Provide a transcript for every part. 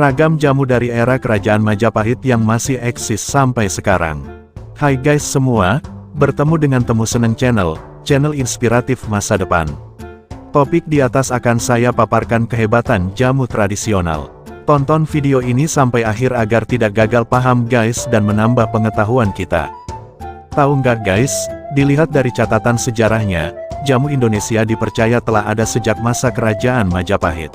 Ragam jamu dari era kerajaan Majapahit yang masih eksis sampai sekarang. Hai guys semua, bertemu dengan Temu Seneng Channel, channel inspiratif masa depan. Topik di atas akan saya paparkan kehebatan jamu tradisional. Tonton video ini sampai akhir agar tidak gagal paham guys dan menambah pengetahuan kita. Tahu nggak guys, dilihat dari catatan sejarahnya, jamu Indonesia dipercaya telah ada sejak masa kerajaan Majapahit.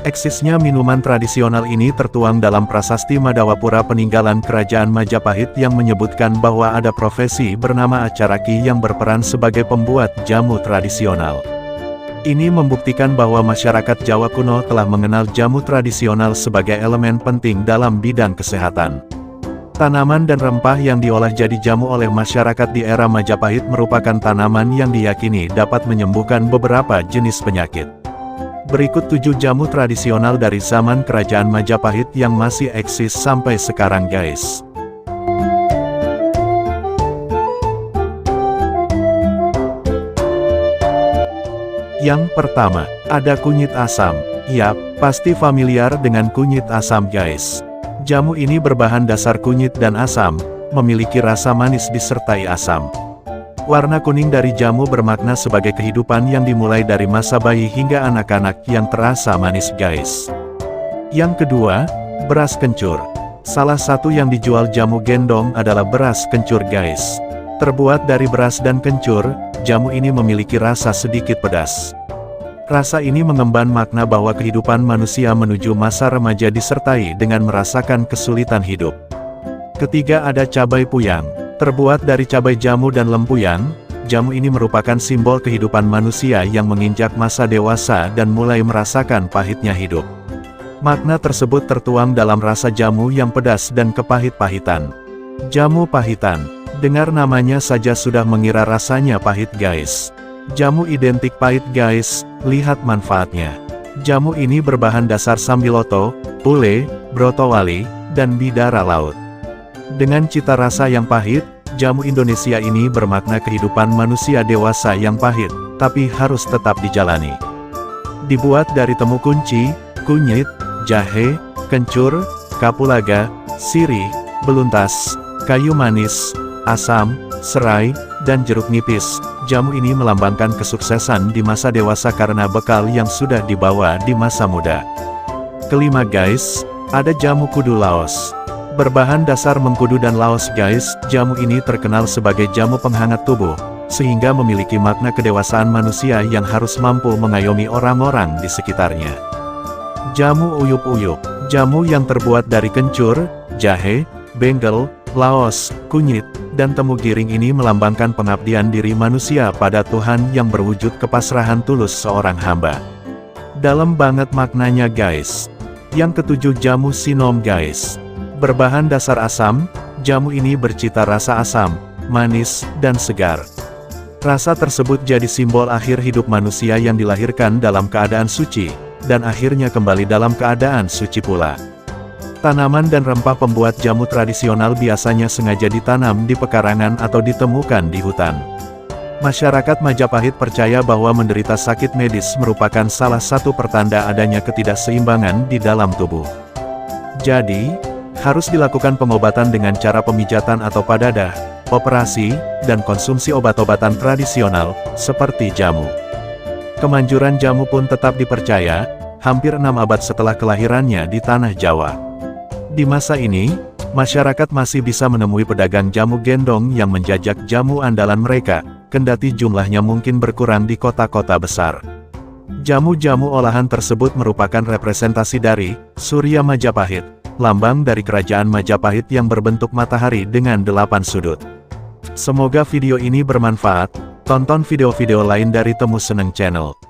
Eksisnya minuman tradisional ini tertuang dalam prasasti Madawapura peninggalan kerajaan Majapahit yang menyebutkan bahwa ada profesi bernama Acaraki yang berperan sebagai pembuat jamu tradisional. Ini membuktikan bahwa masyarakat Jawa kuno telah mengenal jamu tradisional sebagai elemen penting dalam bidang kesehatan. Tanaman dan rempah yang diolah jadi jamu oleh masyarakat di era Majapahit merupakan tanaman yang diyakini dapat menyembuhkan beberapa jenis penyakit. Berikut 7 jamu tradisional dari zaman kerajaan Majapahit yang masih eksis sampai sekarang guys. Yang pertama, ada kunyit asam. Yap, pasti familiar dengan kunyit asam guys. Jamu ini berbahan dasar kunyit dan asam, memiliki rasa manis disertai asam. Warna kuning dari jamu bermakna sebagai kehidupan yang dimulai dari masa bayi hingga anak-anak yang terasa manis guys. Yang kedua, beras kencur. Salah satu yang dijual jamu gendong adalah beras kencur guys. Terbuat dari beras dan kencur, jamu ini memiliki rasa sedikit pedas. Rasa ini mengemban makna bahwa kehidupan manusia menuju masa remaja disertai dengan merasakan kesulitan hidup. Ketiga, ada cabai puyang. Terbuat dari cabai jamu dan lempuyang, jamu ini merupakan simbol kehidupan manusia yang menginjak masa dewasa dan mulai merasakan pahitnya hidup. Makna tersebut tertuang dalam rasa jamu yang pedas dan kepahit-pahitan. Jamu pahitan, dengar namanya saja sudah mengira rasanya pahit guys. Jamu identik pahit guys, lihat manfaatnya. Jamu ini berbahan dasar sambiloto, pule, brotowali, dan bidara laut. Dengan cita rasa yang pahit, jamu Indonesia ini bermakna kehidupan manusia dewasa yang pahit, tapi harus tetap dijalani. Dibuat dari temu kunci, kunyit, jahe, kencur, kapulaga, sirih, beluntas, kayu manis, asam, serai, dan jeruk nipis. Jamu ini melambangkan kesuksesan di masa dewasa karena bekal yang sudah dibawa di masa muda. Kelima guys, ada jamu kudu Laos. Berbahan dasar mengkudu dan laos guys, jamu ini terkenal sebagai jamu penghangat tubuh, sehingga memiliki makna kedewasaan manusia yang harus mampu mengayomi orang-orang di sekitarnya. Jamu uyup-uyup. Jamu yang terbuat dari kencur, jahe, benggel, laos, kunyit, dan temu giring ini melambangkan pengabdian diri manusia pada Tuhan yang berwujud kepasrahan tulus seorang hamba. Dalam banget maknanya guys. Yang ketujuh, jamu sinom guys. Berbahan dasar asam, jamu ini bercita rasa asam, manis, dan segar. Rasa tersebut jadi simbol akhir hidup manusia yang dilahirkan dalam keadaan suci, dan akhirnya kembali dalam keadaan suci pula. Tanaman dan rempah pembuat jamu tradisional biasanya sengaja ditanam di pekarangan atau ditemukan di hutan. Masyarakat Majapahit percaya bahwa menderita sakit medis merupakan salah satu pertanda adanya ketidakseimbangan di dalam tubuh. Jadi, harus dilakukan pengobatan dengan cara pemijatan atau padadah, operasi, dan konsumsi obat-obatan tradisional, seperti jamu. Kemanjuran jamu pun tetap dipercaya, hampir 6 abad setelah kelahirannya di tanah Jawa. Di masa ini, masyarakat masih bisa menemui pedagang jamu gendong yang menjajak jamu andalan mereka, kendati jumlahnya mungkin berkurang di kota-kota besar. Jamu-jamu olahan tersebut merupakan representasi dari Surya Majapahit, lambang dari kerajaan Majapahit yang berbentuk matahari dengan 8 sudut. Semoga video ini bermanfaat. Tonton video-video lain dari Temu Seneng Channel.